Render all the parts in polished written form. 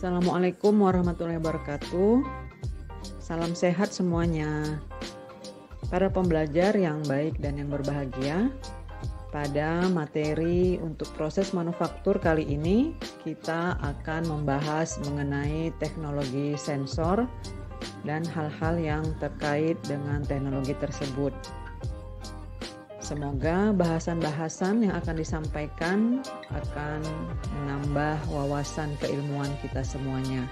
Assalamualaikum warahmatullahi wabarakatuh. Salam sehat semuanya. Para pembelajar yang baik dan yang berbahagia, pada materi untuk proses manufaktur kali ini kita akan membahas mengenai teknologi sensor dan hal-hal yang terkait dengan teknologi tersebut. Semoga bahasan-bahasan yang akan disampaikan akan menambah wawasan keilmuan kita semuanya.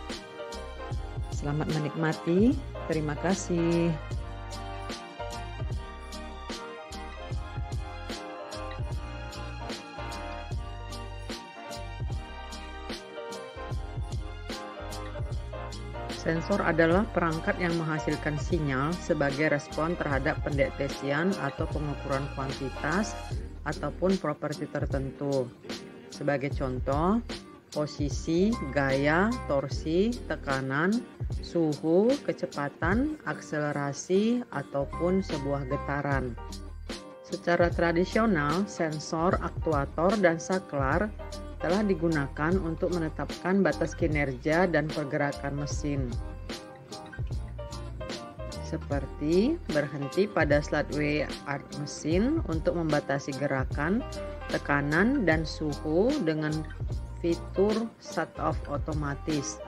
Selamat menikmati. Terima kasih. Sensor adalah perangkat yang menghasilkan sinyal sebagai respon terhadap pendeteksian atau pengukuran kuantitas ataupun properti tertentu. Sebagai contoh, posisi, gaya, torsi, tekanan, suhu, kecepatan, akselerasi, ataupun sebuah getaran. Secara tradisional, sensor, aktuator, dan saklar telah digunakan untuk menetapkan batas kinerja dan pergerakan mesin. Seperti berhenti pada slide art mesin untuk membatasi gerakan, tekanan, dan suhu dengan fitur shut-off otomatis.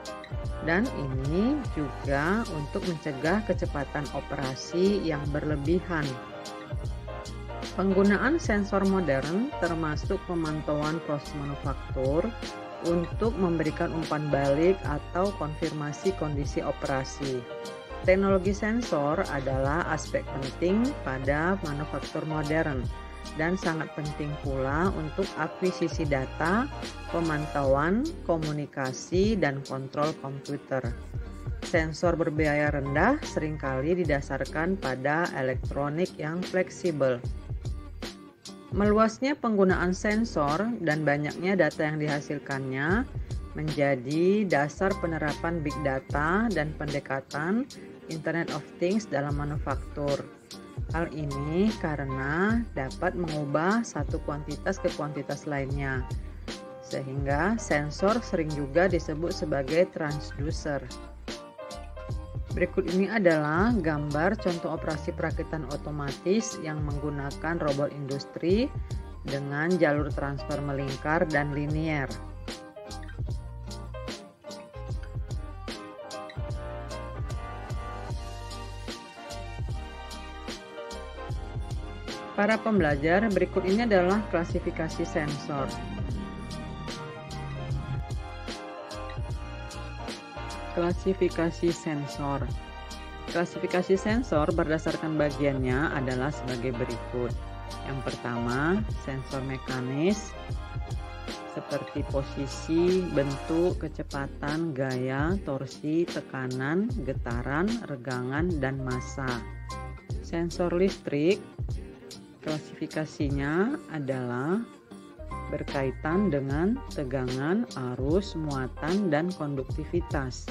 Dan ini juga untuk mencegah kecepatan operasi yang berlebihan. Penggunaan sensor modern termasuk pemantauan proses manufaktur untuk memberikan umpan balik atau konfirmasi kondisi operasi. Teknologi sensor adalah aspek penting pada manufaktur modern dan sangat penting pula untuk akuisisi data, pemantauan, komunikasi, dan kontrol komputer. Sensor berbiaya rendah seringkali didasarkan pada elektronik yang fleksibel. Meluasnya penggunaan sensor dan banyaknya data yang dihasilkannya menjadi dasar penerapan big data dan pendekatan Internet of Things dalam manufaktur. Hal ini karena dapat mengubah satu kuantitas ke kuantitas lainnya, sehingga sensor sering juga disebut sebagai transducer. Berikut ini adalah gambar contoh operasi perakitan otomatis yang menggunakan robot industri dengan jalur transfer melingkar dan linier. Para pembelajar, berikut ini adalah klasifikasi sensor. Klasifikasi sensor. Klasifikasi sensor berdasarkan bagiannya adalah sebagai berikut. Yang pertama, sensor mekanis seperti posisi, bentuk, kecepatan, gaya, torsi, tekanan, getaran, regangan, dan massa. Sensor listrik, klasifikasinya adalah berkaitan dengan tegangan, arus, muatan, dan konduktivitas.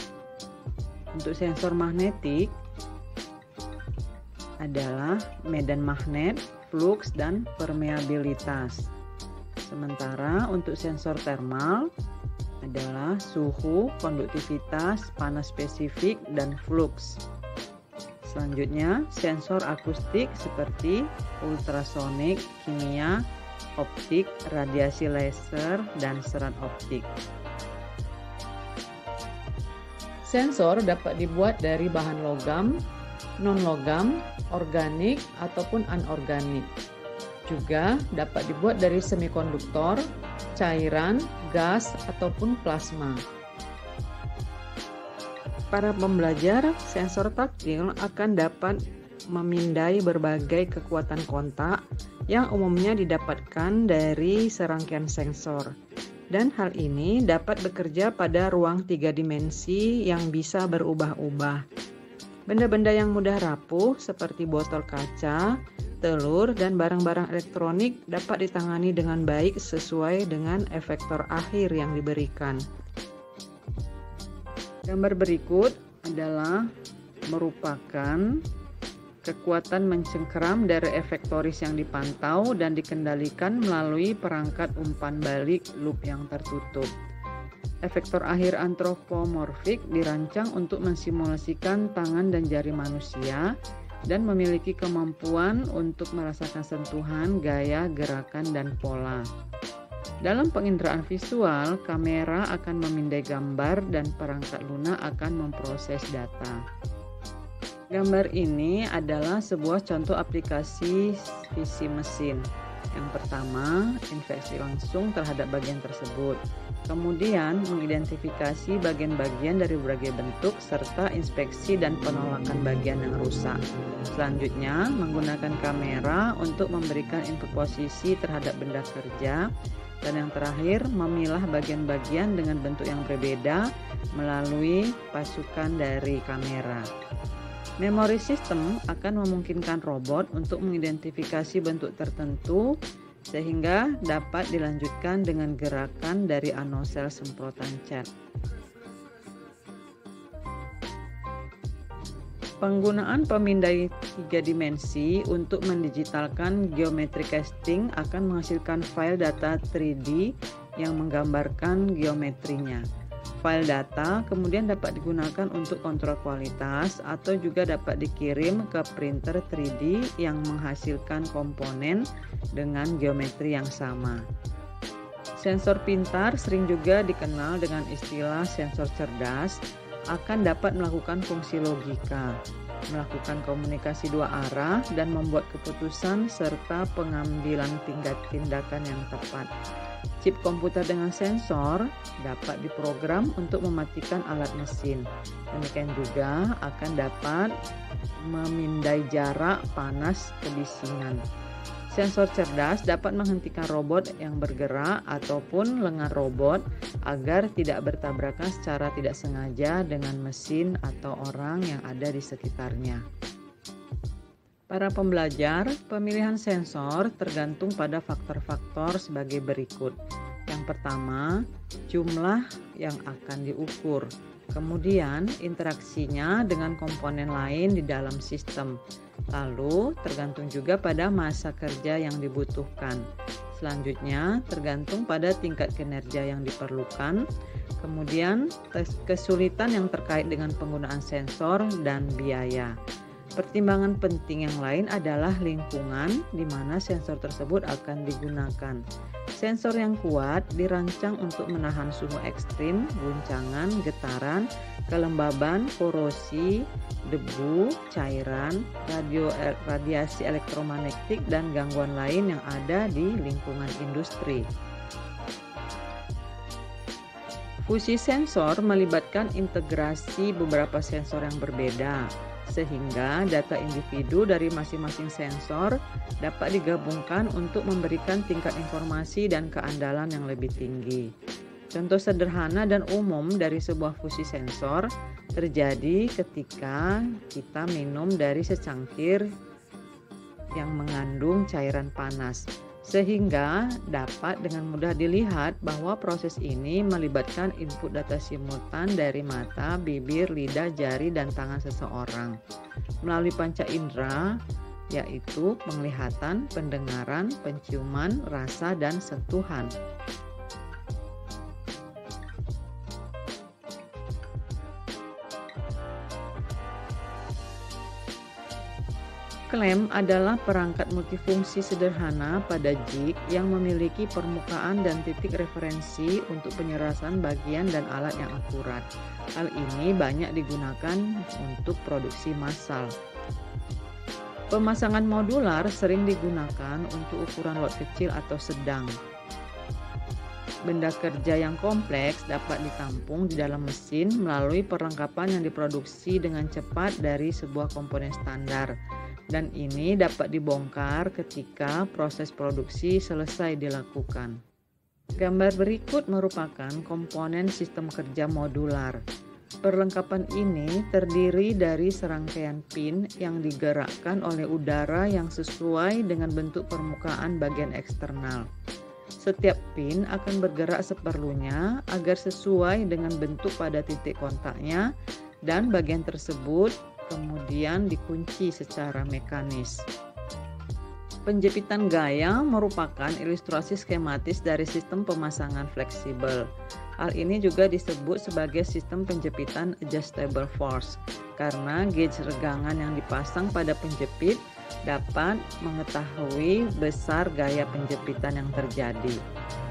Untuk sensor magnetik adalah medan magnet, flux, dan permeabilitas. Sementara untuk sensor thermal adalah suhu, konduktivitas, panas spesifik, dan flux. Selanjutnya, sensor akustik seperti ultrasonik, kimia, optik, radiasi laser, dan serat optik. Sensor dapat dibuat dari bahan logam, non-logam, organik, ataupun anorganik. Juga dapat dibuat dari semikonduktor, cairan, gas, ataupun plasma. Para pembelajar, sensor taktil akan dapat memindai berbagai kekuatan kontak yang umumnya didapatkan dari serangkaian sensor. Dan hal ini dapat bekerja pada ruang 3 dimensi yang bisa berubah-ubah. Benda-benda yang mudah rapuh seperti botol kaca, telur, dan barang-barang elektronik dapat ditangani dengan baik sesuai dengan efektor akhir yang diberikan. Gambar berikut adalah merupakan kekuatan mencengkeram dari efektoris yang dipantau dan dikendalikan melalui perangkat umpan balik loop yang tertutup. Efektor akhir antropomorfik dirancang untuk mensimulasikan tangan dan jari manusia dan memiliki kemampuan untuk merasakan sentuhan, gaya, gerakan, dan pola. Dalam penginderaan visual, kamera akan memindai gambar dan perangkat lunak akan memproses data. Gambar ini adalah sebuah contoh aplikasi visi mesin. Yang pertama, inspeksi langsung terhadap bagian tersebut. Kemudian, mengidentifikasi bagian-bagian dari berbagai bentuk serta inspeksi dan penolakan bagian yang rusak. Selanjutnya, menggunakan kamera untuk memberikan input posisi terhadap benda kerja. Dan yang terakhir, memilah bagian-bagian dengan bentuk yang berbeda melalui pasukan dari kamera. Memori sistem akan memungkinkan robot untuk mengidentifikasi bentuk tertentu sehingga dapat dilanjutkan dengan gerakan dari anosel semprotan cat. Penggunaan pemindai 3 dimensi untuk mendigitalkan geometri casting akan menghasilkan file data 3D yang menggambarkan geometrinya. File data kemudian dapat digunakan untuk kontrol kualitas atau juga dapat dikirim ke printer 3D yang menghasilkan komponen dengan geometri yang sama. Sensor pintar sering juga dikenal dengan istilah sensor cerdas, akan dapat melakukan fungsi logika, melakukan komunikasi dua arah, dan membuat keputusan serta pengambilan tindakan yang tepat. Chip komputer dengan sensor dapat diprogram untuk mematikan alat mesin. Demikian juga akan dapat memindai jarak, panas, kebisingan. Sensor cerdas dapat menghentikan robot yang bergerak ataupun lengan robot agar tidak bertabrakan secara tidak sengaja dengan mesin atau orang yang ada di sekitarnya. Para pembelajar, pemilihan sensor tergantung pada faktor-faktor sebagai berikut. Yang pertama, jumlah yang akan diukur. Kemudian, interaksinya dengan komponen lain di dalam sistem. Lalu, tergantung juga pada masa kerja yang dibutuhkan. Selanjutnya, tergantung pada tingkat kinerja yang diperlukan. Kemudian, kesulitan yang terkait dengan penggunaan sensor dan biaya. Pertimbangan penting yang lain adalah lingkungan di mana sensor tersebut akan digunakan. Sensor yang kuat dirancang untuk menahan suhu ekstrim, guncangan, getaran, kelembaban, korosi, debu, cairan, radiasi elektromagnetik, dan gangguan lain yang ada di lingkungan industri. Fusi sensor melibatkan integrasi beberapa sensor yang berbeda, sehingga data individu dari masing-masing sensor dapat digabungkan untuk memberikan tingkat informasi dan keandalan yang lebih tinggi. Contoh sederhana dan umum dari sebuah fusi sensor terjadi ketika kita minum dari secangkir yang mengandung cairan panas, sehingga dapat dengan mudah dilihat bahwa proses ini melibatkan input data simultan dari mata, bibir, lidah, jari, dan tangan seseorang melalui panca indera, yaitu penglihatan, pendengaran, penciuman, rasa, dan sentuhan. Klem adalah perangkat multifungsi sederhana pada jig yang memiliki permukaan dan titik referensi untuk penyerasan bagian dan alat yang akurat. Hal ini banyak digunakan untuk produksi massal. Pemasangan modular sering digunakan untuk ukuran lot kecil atau sedang. Benda kerja yang kompleks dapat ditampung di dalam mesin melalui perlengkapan yang diproduksi dengan cepat dari sebuah komponen standar. Dan ini dapat dibongkar ketika proses produksi selesai dilakukan. Gambar berikut merupakan komponen sistem kerja modular. Perlengkapan ini terdiri dari serangkaian pin yang digerakkan oleh udara yang sesuai dengan bentuk permukaan bagian eksternal. Setiap pin akan bergerak seperlunya agar sesuai dengan bentuk pada titik kontaknya, dan bagian tersebut kemudian dikunci secara mekanis. Penjepitan gaya merupakan ilustrasi skematis dari sistem pemasangan fleksibel. Hal ini juga disebut sebagai sistem penjepitan adjustable force karena gauge regangan yang dipasang pada penjepit dapat mengetahui besar gaya penjepitan yang terjadi.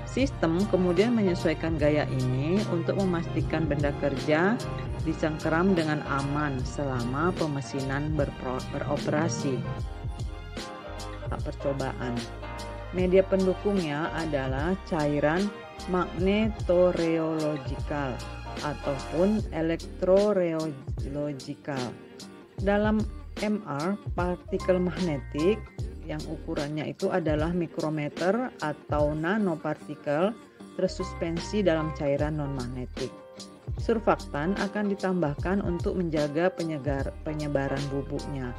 Sistem kemudian menyesuaikan gaya ini untuk memastikan benda kerja dicengkeram dengan aman selama pemesinan beroperasi. Percobaan. Media pendukungnya adalah cairan magnetoreological ataupun elektroreological. Dalam MR, partikel magnetik yang ukurannya itu adalah mikrometer atau nanopartikel tersuspensi dalam cairan non-magnetik. Surfaktan akan ditambahkan untuk menjaga penyebaran bubuknya.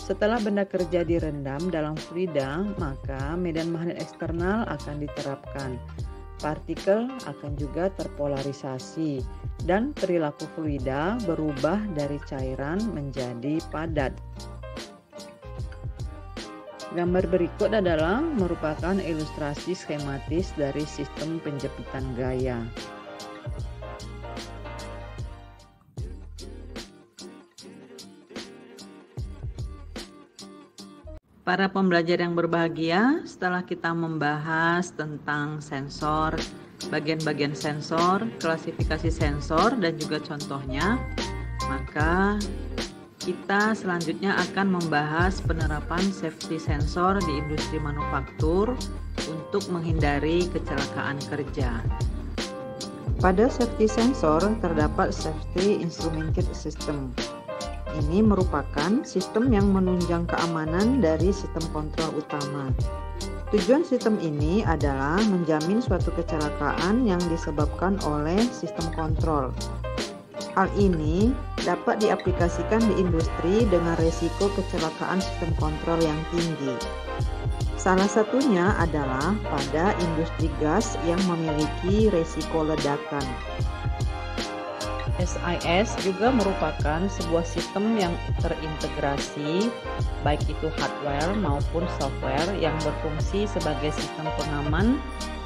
Setelah benda kerja direndam dalam fluida, maka medan magnet eksternal akan diterapkan. Partikel akan juga terpolarisasi dan perilaku fluida berubah dari cairan menjadi padat. Gambar berikut adalah merupakan ilustrasi skematis dari sistem penjepitan gaya. Para pembelajar yang berbahagia, setelah kita membahas tentang sensor, bagian-bagian sensor, klasifikasi sensor, dan juga contohnya, maka kita selanjutnya akan membahas penerapan safety sensor di industri manufaktur untuk menghindari kecelakaan kerja. Pada safety sensor terdapat safety instrumented system. Ini merupakan sistem yang menunjang keamanan dari sistem kontrol utama. Tujuan sistem ini adalah menjamin suatu kecelakaan yang disebabkan oleh sistem kontrol. Hal ini dapat diaplikasikan di industri dengan risiko kecelakaan sistem kontrol yang tinggi. Salah satunya adalah pada industri gas yang memiliki risiko ledakan. SIS juga merupakan sebuah sistem yang terintegrasi, baik itu hardware maupun software yang berfungsi sebagai sistem pengaman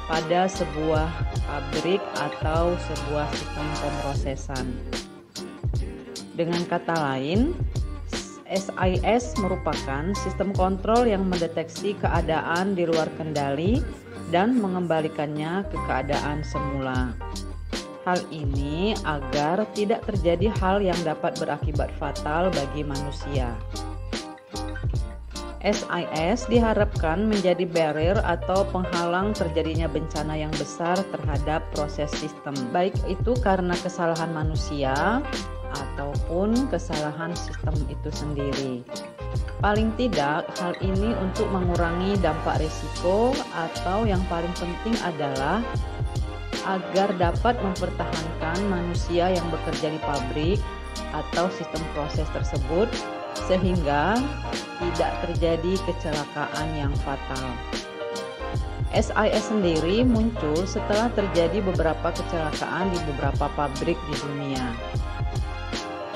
pada sebuah pabrik atau sebuah sistem pemrosesan. Dengan kata lain, SIS merupakan sistem kontrol yang mendeteksi keadaan di luar kendali dan mengembalikannya ke keadaan semula. Hal ini agar tidak terjadi hal yang dapat berakibat fatal bagi manusia. SIS diharapkan menjadi barrier atau penghalang terjadinya bencana yang besar terhadap proses sistem, baik itu karena kesalahan manusia ataupun kesalahan sistem itu sendiri. Paling tidak, hal ini untuk mengurangi dampak risiko atau yang paling penting adalah agar dapat mempertahankan manusia yang bekerja di pabrik atau sistem proses tersebut sehingga tidak terjadi kecelakaan yang fatal. SIS sendiri muncul setelah terjadi beberapa kecelakaan di beberapa pabrik di dunia.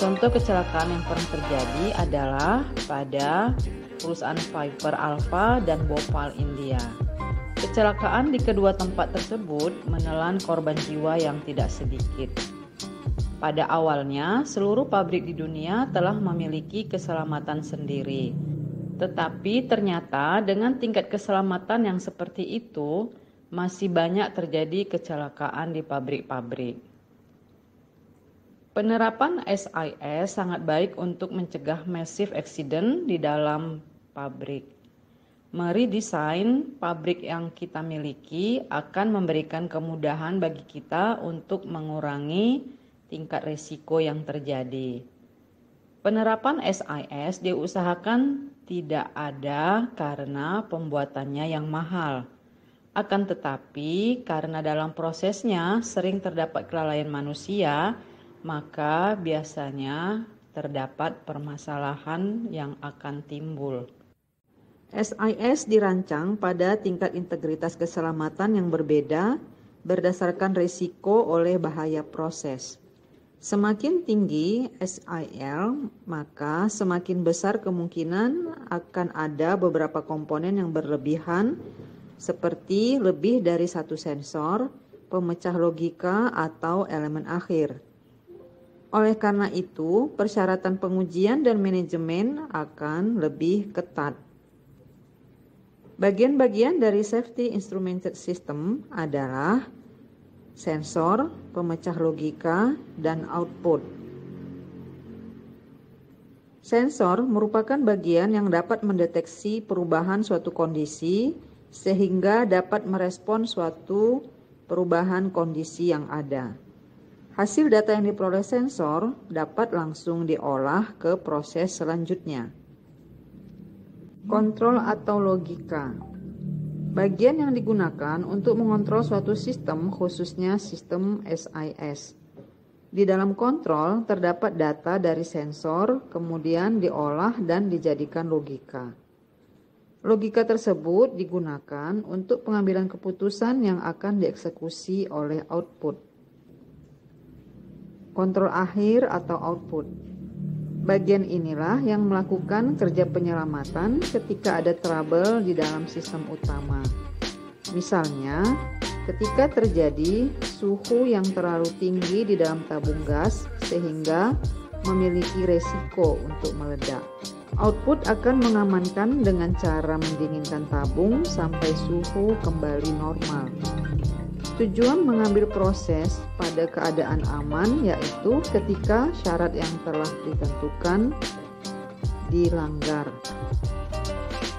Contoh kecelakaan yang pernah terjadi adalah pada perusahaan Piper Alpha dan Bhopal, India. Kecelakaan di kedua tempat tersebut menelan korban jiwa yang tidak sedikit. Pada awalnya, seluruh pabrik di dunia telah memiliki keselamatan sendiri. Tetapi ternyata dengan tingkat keselamatan yang seperti itu, masih banyak terjadi kecelakaan di pabrik-pabrik. Penerapan SIS sangat baik untuk mencegah massive accident di dalam pabrik. Meredesain pabrik yang kita miliki akan memberikan kemudahan bagi kita untuk mengurangi tingkat risiko yang terjadi. Penerapan SIS diusahakan tidak ada karena pembuatannya yang mahal. Akan tetapi, karena dalam prosesnya sering terdapat kelalaian manusia, maka biasanya terdapat permasalahan yang akan timbul. SIS dirancang pada tingkat integritas keselamatan yang berbeda berdasarkan risiko oleh bahaya proses. Semakin tinggi SIL, maka semakin besar kemungkinan akan ada beberapa komponen yang berlebihan, seperti lebih dari satu sensor, pemecah logika, atau elemen akhir. Oleh karena itu, persyaratan pengujian dan manajemen akan lebih ketat. Bagian-bagian dari Safety Instrumented System adalah sensor, pemecah logika, dan output. Sensor merupakan bagian yang dapat mendeteksi perubahan suatu kondisi sehingga dapat merespon suatu perubahan kondisi yang ada. Hasil data yang diperoleh sensor dapat langsung diolah ke proses selanjutnya. Kontrol atau logika. Bagian yang digunakan untuk mengontrol suatu sistem, khususnya sistem SIS. Di dalam kontrol terdapat data dari sensor, kemudian diolah dan dijadikan logika. Logika tersebut digunakan untuk pengambilan keputusan yang akan dieksekusi oleh output. Kontrol akhir atau output. Bagian inilah yang melakukan kerja penyelamatan ketika ada trouble di dalam sistem utama. Misalnya, ketika terjadi suhu yang terlalu tinggi di dalam tabung gas sehingga memiliki resiko untuk meledak. Output akan mengamankan dengan cara mendinginkan tabung sampai suhu kembali normal. Tujuan mengambil proses pada keadaan aman yaitu ketika syarat yang telah ditentukan dilanggar.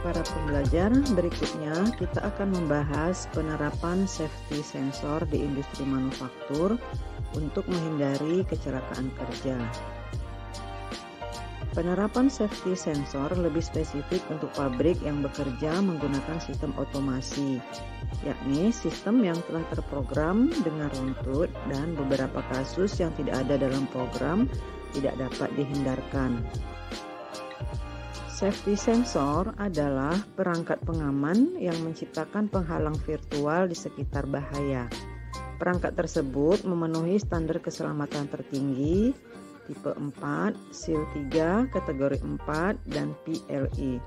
Para pembelajar, berikutnya kita akan membahas penerapan safety sensor di industri manufaktur untuk menghindari kecelakaan kerja. Penerapan safety sensor lebih spesifik untuk pabrik yang bekerja menggunakan sistem otomasi, yakni sistem yang telah terprogram dengan runtut dan beberapa kasus yang tidak ada dalam program tidak dapat dihindarkan. Safety sensor adalah perangkat pengaman yang menciptakan penghalang virtual di sekitar bahaya. Perangkat tersebut memenuhi standar keselamatan tertinggi, tipe 4, SIL 3, kategori 4, dan PLI.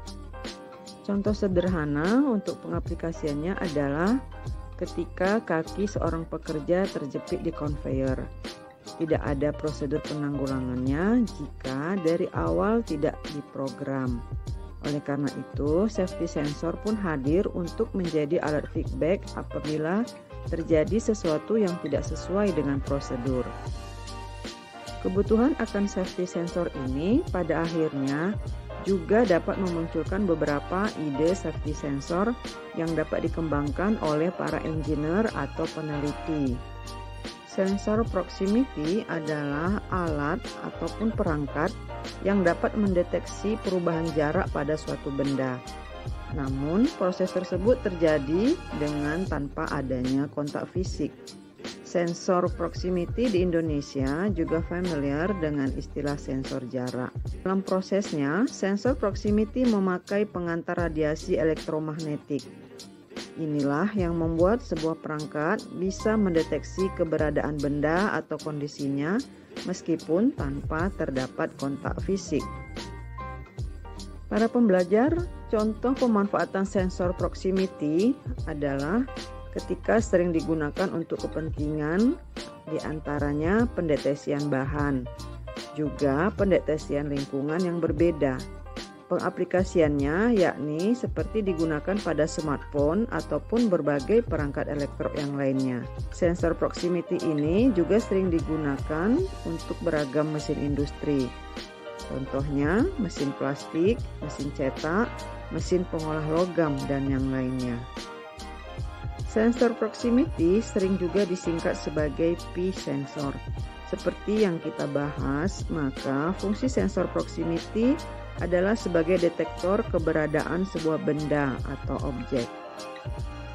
Contoh sederhana untuk pengaplikasiannya adalah ketika kaki seorang pekerja terjepit di conveyor. Tidak ada prosedur penanggulangannya jika dari awal tidak diprogram. Oleh karena itu, safety sensor pun hadir untuk menjadi alat feedback apabila terjadi sesuatu yang tidak sesuai dengan prosedur. Kebutuhan akan safety sensor ini pada akhirnya juga dapat memunculkan beberapa ide safety sensor yang dapat dikembangkan oleh para engineer atau peneliti. Sensor proximity adalah alat ataupun perangkat yang dapat mendeteksi perubahan jarak pada suatu benda. Namun, proses tersebut terjadi dengan tanpa adanya kontak fisik. Sensor proximity di Indonesia juga familiar dengan istilah sensor jarak. Dalam prosesnya, sensor proximity memakai pengantar radiasi elektromagnetik. Inilah yang membuat sebuah perangkat bisa mendeteksi keberadaan benda atau kondisinya meskipun tanpa terdapat kontak fisik. Para pembelajar, contoh pemanfaatan sensor proximity adalah ketika sering digunakan untuk kepentingan diantaranya pendeteksian bahan, juga pendeteksian lingkungan yang berbeda. Pengaplikasiannya yakni seperti digunakan pada smartphone ataupun berbagai perangkat elektro yang lainnya. Sensor proximity ini juga sering digunakan untuk beragam mesin industri. Contohnya mesin plastik, mesin cetak, mesin pengolah logam, dan yang lainnya. Sensor proximity sering juga disingkat sebagai P-sensor. Seperti yang kita bahas, maka fungsi sensor proximity adalah sebagai detektor keberadaan sebuah benda atau objek.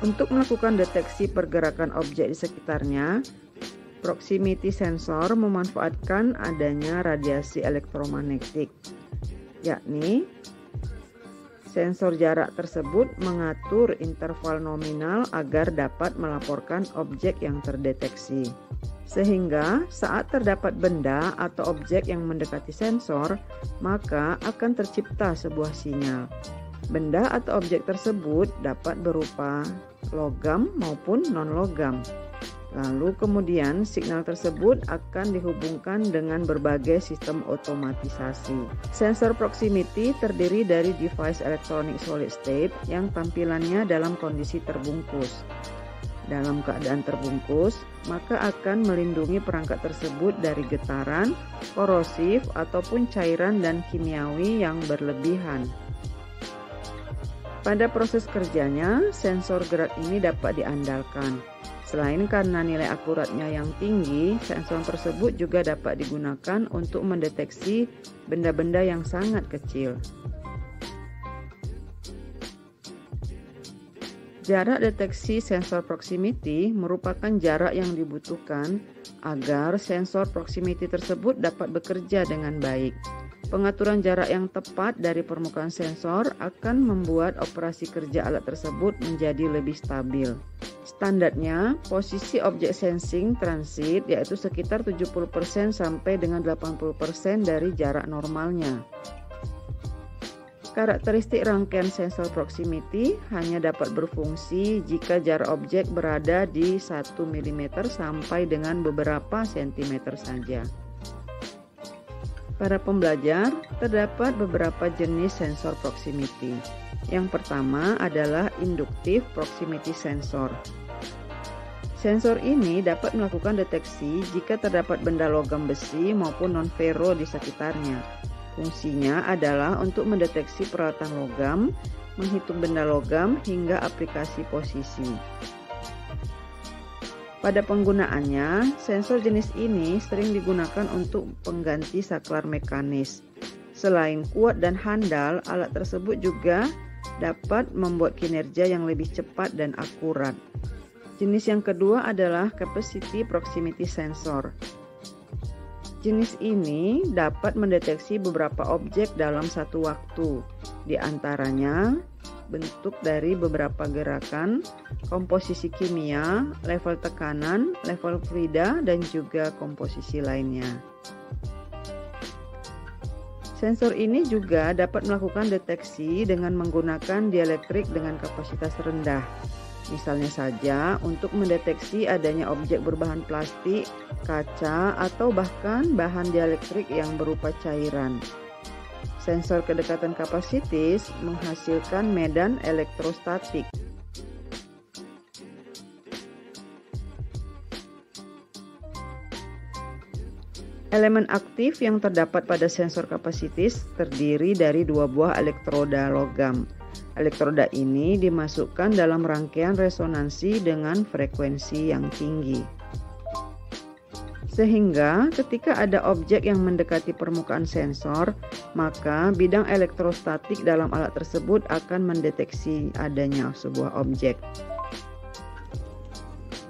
Untuk melakukan deteksi pergerakan objek di sekitarnya, proximity sensor memanfaatkan adanya radiasi elektromagnetik, yakni sensor jarak tersebut mengatur interval nominal agar dapat melaporkan objek yang terdeteksi. Sehingga saat terdapat benda atau objek yang mendekati sensor, maka akan tercipta sebuah sinyal. Benda atau objek tersebut dapat berupa logam maupun non-logam. Lalu kemudian signal tersebut akan dihubungkan dengan berbagai sistem otomatisasi. Sensor proximity terdiri dari device elektronik solid state yang tampilannya dalam kondisi terbungkus. Dalam keadaan terbungkus, maka akan melindungi perangkat tersebut dari getaran, korosif, ataupun cairan dan kimiawi yang berlebihan. Pada proses kerjanya, sensor gerak ini dapat diandalkan. Selain karena nilai akuratnya yang tinggi, sensor tersebut juga dapat digunakan untuk mendeteksi benda-benda yang sangat kecil. Jarak deteksi sensor proximity merupakan jarak yang dibutuhkan agar sensor proximity tersebut dapat bekerja dengan baik. Pengaturan jarak yang tepat dari permukaan sensor akan membuat operasi kerja alat tersebut menjadi lebih stabil. Standarnya, posisi objek sensing transit yaitu sekitar 70% sampai dengan 80% dari jarak normalnya. Karakteristik rangkaian sensor proximity hanya dapat berfungsi jika jarak objek berada di 1 mm sampai dengan beberapa sentimeter saja. Para pembelajar, terdapat beberapa jenis sensor proximity. Yang pertama adalah induktif proximity sensor. Sensor ini dapat melakukan deteksi jika terdapat benda logam besi maupun non-ferro di sekitarnya. Fungsinya adalah untuk mendeteksi peralatan logam, menghitung benda logam, hingga aplikasi posisi. Pada penggunaannya, sensor jenis ini sering digunakan untuk pengganti saklar mekanis. Selain kuat dan handal, alat tersebut juga dapat membuat kinerja yang lebih cepat dan akurat. Jenis yang kedua adalah capacity proximity sensor. Jenis ini dapat mendeteksi beberapa objek dalam satu waktu, di antaranya bentuk dari beberapa gerakan, komposisi kimia, level tekanan, level fluida, dan juga komposisi lainnya. Sensor ini juga dapat melakukan deteksi dengan menggunakan dielektrik dengan kapasitas rendah. Misalnya saja untuk mendeteksi adanya objek berbahan plastik, kaca, atau bahkan bahan dielektrik yang berupa cairan. Sensor kedekatan kapasitis menghasilkan medan elektrostatik. Elemen aktif yang terdapat pada sensor kapasitis terdiri dari dua buah elektroda logam. Elektroda ini dimasukkan dalam rangkaian resonansi dengan frekuensi yang tinggi. Sehingga ketika ada objek yang mendekati permukaan sensor, maka bidang elektrostatik dalam alat tersebut akan mendeteksi adanya sebuah objek.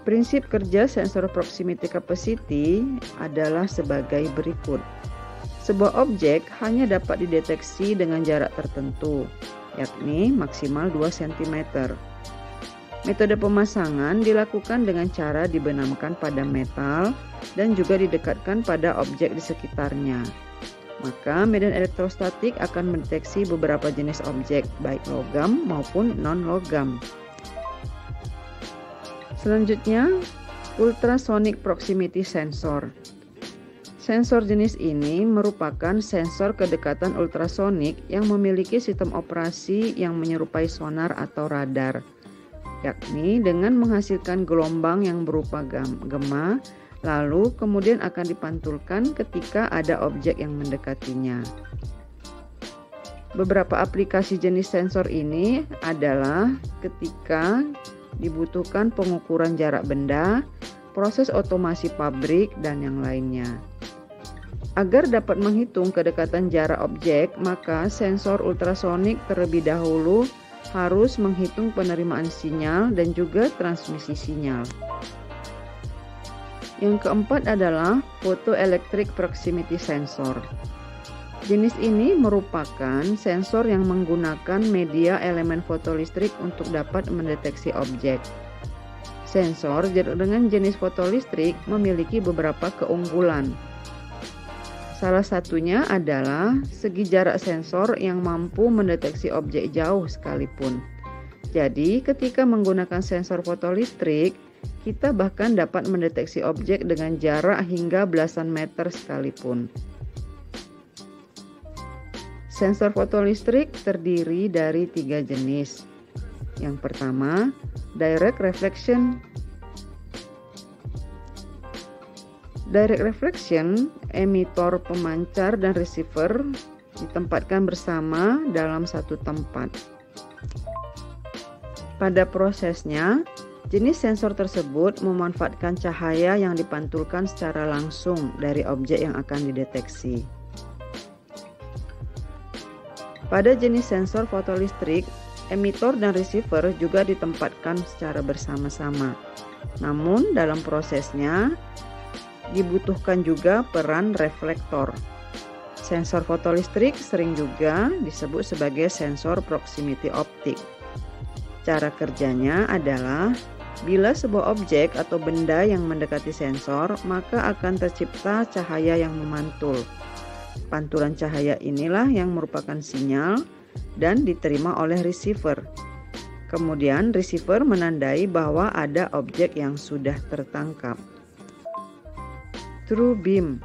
Prinsip kerja sensor proximity capacity adalah sebagai berikut. Sebuah objek hanya dapat dideteksi dengan jarak tertentu, yakni maksimal 2 cm. Metode pemasangan dilakukan dengan cara dibenamkan pada metal dan juga didekatkan pada objek di sekitarnya. Maka medan elektrostatik akan mendeteksi beberapa jenis objek, baik logam maupun non-logam. Selanjutnya, ultrasonic proximity sensor. Sensor jenis ini merupakan sensor kedekatan ultrasonik yang memiliki sistem operasi yang menyerupai sonar atau radar, yakni dengan menghasilkan gelombang yang berupa gema, lalu kemudian akan dipantulkan ketika ada objek yang mendekatinya. Beberapa aplikasi jenis sensor ini adalah ketika dibutuhkan pengukuran jarak benda, proses otomasi pabrik, dan yang lainnya. Agar dapat menghitung kedekatan jarak objek, maka sensor ultrasonik terlebih dahulu harus menghitung penerimaan sinyal dan juga transmisi sinyal. Yang keempat adalah photoelectric proximity sensor. Jenis ini merupakan sensor yang menggunakan media elemen fotolistrik untuk dapat mendeteksi objek. Sensor dengan jenis fotolistrik memiliki beberapa keunggulan. Salah satunya adalah segi jarak sensor yang mampu mendeteksi objek jauh sekalipun. Jadi, ketika menggunakan sensor fotolistrik, kita bahkan dapat mendeteksi objek dengan jarak hingga belasan meter sekalipun. Sensor fotolistrik terdiri dari 3 jenis. Yang pertama, direct reflection. Direct reflection, emitor, pemancar, dan receiver ditempatkan bersama dalam satu tempat. Pada prosesnya, jenis sensor tersebut memanfaatkan cahaya yang dipantulkan secara langsung dari objek yang akan dideteksi. Pada jenis sensor fotolistrik, emitor dan receiver juga ditempatkan secara bersama-sama. Namun, dalam prosesnya dibutuhkan juga peran reflektor. Sensor fotolistrik sering juga disebut sebagai sensor proximity optik. Cara kerjanya adalah bila sebuah objek atau benda yang mendekati sensor, maka akan tercipta cahaya yang memantul. Pantulan cahaya inilah yang merupakan sinyal dan diterima oleh receiver. Kemudian receiver menandai bahwa ada objek yang sudah tertangkap. True beam.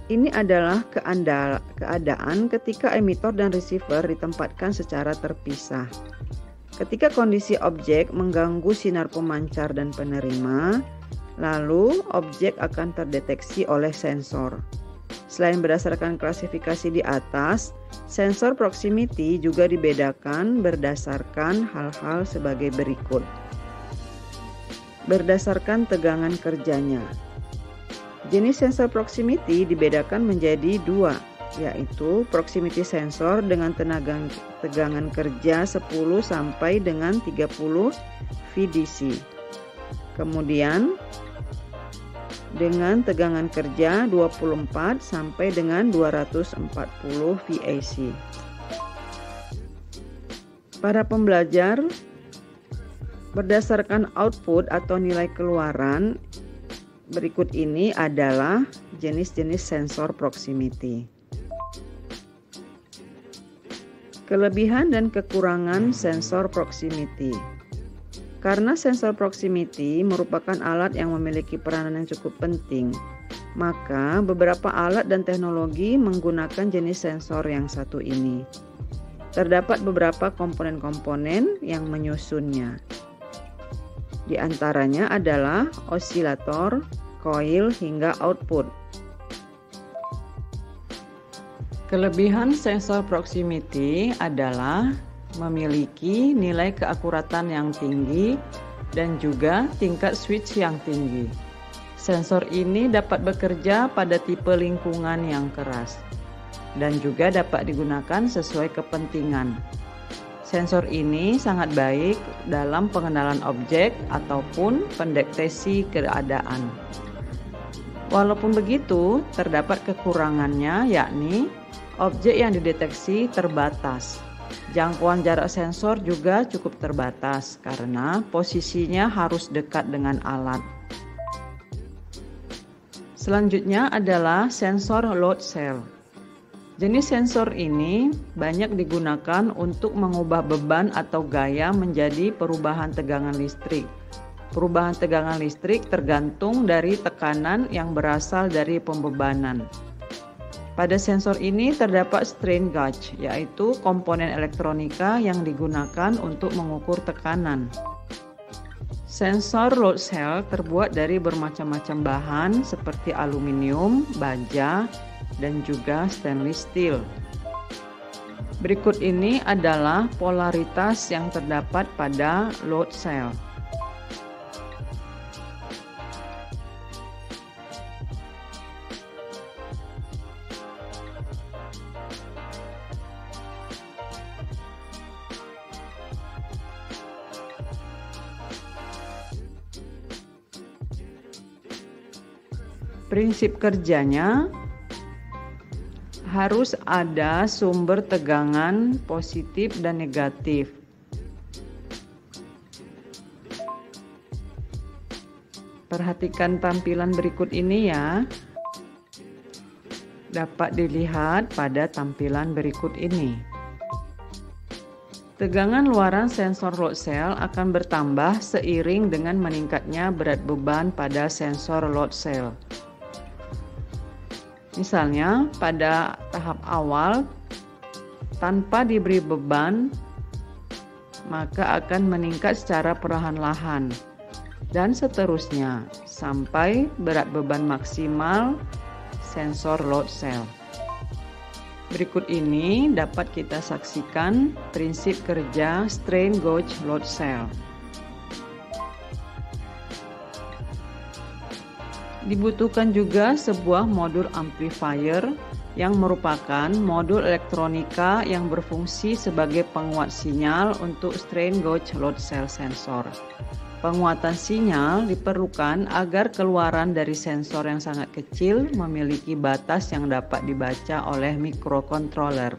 Ini adalah keadaan ketika emitor dan receiver ditempatkan secara terpisah. Ketika kondisi objek mengganggu sinar pemancar dan penerima, lalu objek akan terdeteksi oleh sensor. Selain berdasarkan klasifikasi di atas, sensor proximity juga dibedakan berdasarkan hal-hal sebagai berikut. Berdasarkan tegangan kerjanya. Jenis sensor proximity dibedakan menjadi 2, yaitu proximity sensor dengan tegangan kerja 10 sampai dengan 30 VDC. Kemudian dengan tegangan kerja 24 sampai dengan 240 VAC. Para pembelajar, berdasarkan output atau nilai keluaran, berikut ini adalah jenis-jenis sensor proximity. Kelebihan dan kekurangan sensor proximity. Karena sensor proximity merupakan alat yang memiliki peranan yang cukup penting, maka beberapa alat dan teknologi menggunakan jenis sensor yang satu ini. Terdapat beberapa komponen-komponen yang menyusunnya. Di antaranya adalah osilator, coil, hingga output. Kelebihan sensor proximity adalah memiliki nilai keakuratan yang tinggi dan juga tingkat switch yang tinggi. Sensor ini dapat bekerja pada tipe lingkungan yang keras dan juga dapat digunakan sesuai kepentingan. Sensor ini sangat baik dalam pengenalan objek ataupun pendeteksi keadaan. Walaupun begitu, terdapat kekurangannya, yakni objek yang dideteksi terbatas. Jangkauan jarak sensor juga cukup terbatas karena posisinya harus dekat dengan alat. Selanjutnya adalah sensor load cell. Jenis sensor ini banyak digunakan untuk mengubah beban atau gaya menjadi perubahan tegangan listrik. Perubahan tegangan listrik tergantung dari tekanan yang berasal dari pembebanan. Pada sensor ini terdapat strain gauge, yaitu komponen elektronika yang digunakan untuk mengukur tekanan. Sensor load cell terbuat dari bermacam-macam bahan seperti aluminium, baja, dan juga stainless steel. Berikut ini adalah polaritas yang terdapat pada load cell. Prinsip kerjanya harus ada sumber tegangan positif dan negatif. Perhatikan tampilan berikut ini ya. Dapat dilihat pada tampilan berikut ini. Tegangan luaran sensor load cell akan bertambah seiring dengan meningkatnya berat beban pada sensor load cell. Misalnya, pada tahap awal, tanpa diberi beban, maka akan meningkat secara perlahan-lahan. Dan seterusnya, sampai berat beban maksimal sensor load cell. Berikut ini dapat kita saksikan prinsip kerja strain gauge load cell. Dibutuhkan juga sebuah modul amplifier yang merupakan modul elektronika yang berfungsi sebagai penguat sinyal untuk strain gauge load cell sensor. Penguatan sinyal diperlukan agar keluaran dari sensor yang sangat kecil memiliki batas yang dapat dibaca oleh microcontroller.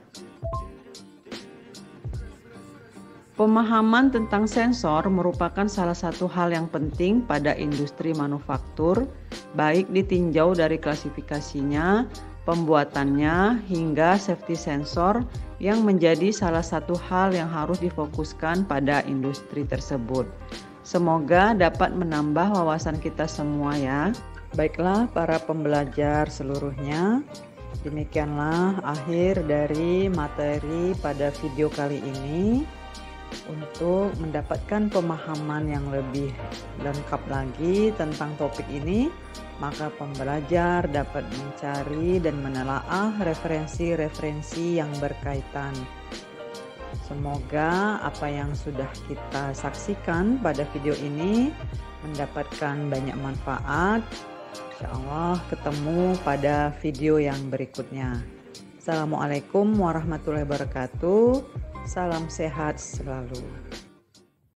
Pemahaman tentang sensor merupakan salah satu hal yang penting pada industri manufaktur, baik ditinjau dari klasifikasinya, pembuatannya, hingga safety sensor yang menjadi salah satu hal yang harus difokuskan pada industri tersebut. Semoga dapat menambah wawasan kita semua ya. Baiklah para pembelajar seluruhnya, demikianlah akhir dari materi pada video kali ini. Untuk mendapatkan pemahaman yang lebih lengkap lagi tentang topik ini, maka pembelajar dapat mencari dan menelaah referensi-referensi yang berkaitan. Semoga apa yang sudah kita saksikan pada video ini mendapatkan banyak manfaat. Insyaallah ketemu pada video yang berikutnya. Assalamualaikum warahmatullahi wabarakatuh. Salam sehat selalu.